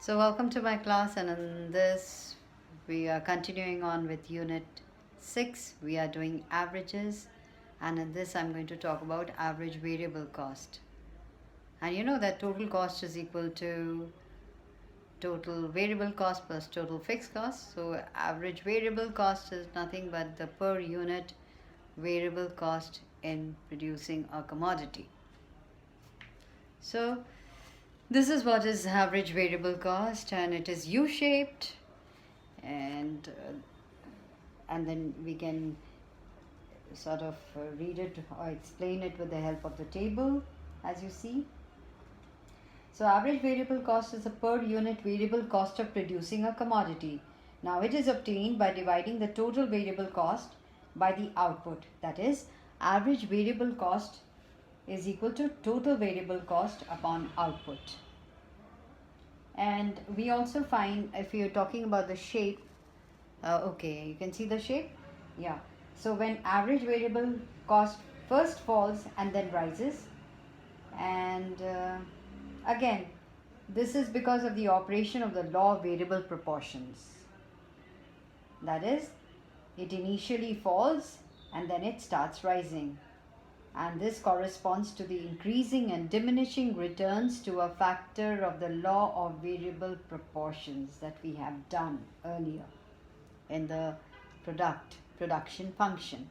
So welcome to my class, and in this we are continuing on with unit 6. We are doing averages, and in this I'm going to talk about average variable cost. And you know that total cost is equal to total variable cost plus total fixed cost. So average variable cost is nothing but the per unit variable cost in producing a commodity. So this is what is average variable cost, and it is U-shaped, and then we can sort of read it or explain it with the help of the table, as you see. So average variable cost is a per unit variable cost of producing a commodity. Now it is obtained by dividing the total variable cost by the output. That is, average variable cost is equal to total variable cost upon output. And we also find, if you're talking about the shape, okay, you can see the shape? Yeah. So when average variable cost first falls and then rises, and again, this is because of the operation of the law of variable proportions. That is, it initially falls and then it starts rising. And this corresponds to the increasing and diminishing returns to a factor of the law of variable proportions that we have done earlier in the production function.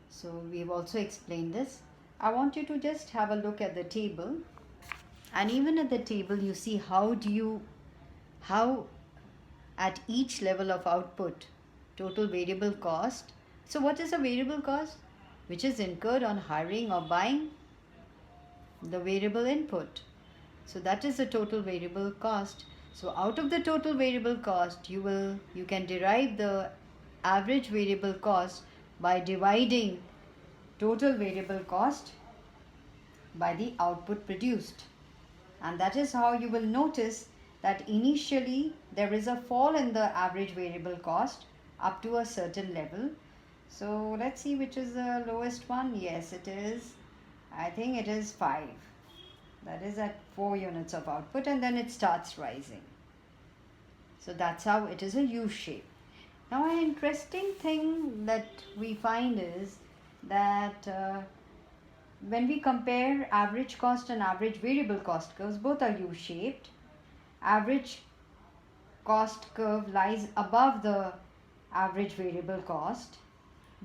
So we've also explained this. I want you to just have a look at the table, and even at the table you see how at each level of output total variable cost. So what is a variable cost? Which is incurred on hiring or buying the variable input. So that is the total variable cost. So out of the total variable cost, you can derive the average variable cost by dividing total variable cost by the output produced. And that is how you will notice that initially there is a fall in the average variable cost up to a certain level. So let's see which is the lowest one. Yes, it is. I think it is 5. That is at 4 units of output, and then it starts rising. So that's how it is a U shape. Now an interesting thing that we find is that when we compare average cost and average variable cost curves, both are U shaped. Average cost curve lies above the average variable cost.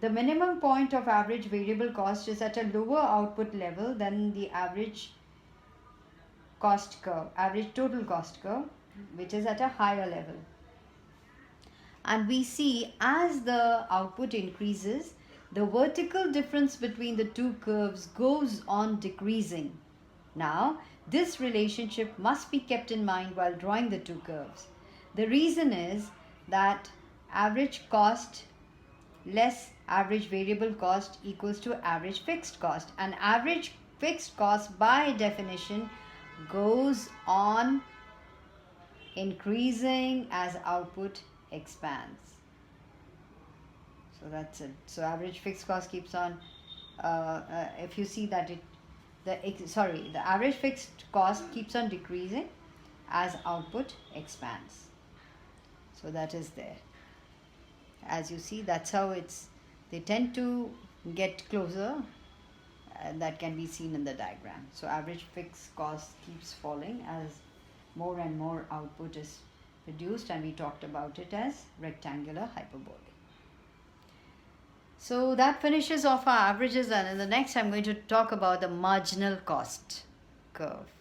The minimum point of average variable cost is at a lower output level than the average cost curve, average total cost curve, which is at a higher level. And we see as the output increases, the vertical difference between the two curves goes on decreasing. Now, this relationship must be kept in mind while drawing the two curves. The reason is that average cost less average variable cost equals to average fixed cost, and average fixed cost by definition goes on increasing as output expands. So that's it. So average fixed cost keeps on if you see that the average fixed cost keeps on decreasing as output expands. So that is there. As you see, that's how they tend to get closer. That can be seen in the diagram. So average fixed cost keeps falling as more and more output is produced, and we talked about it as rectangular hyperbole. So that finishes off our averages, and in the next I'm going to talk about the marginal cost curve.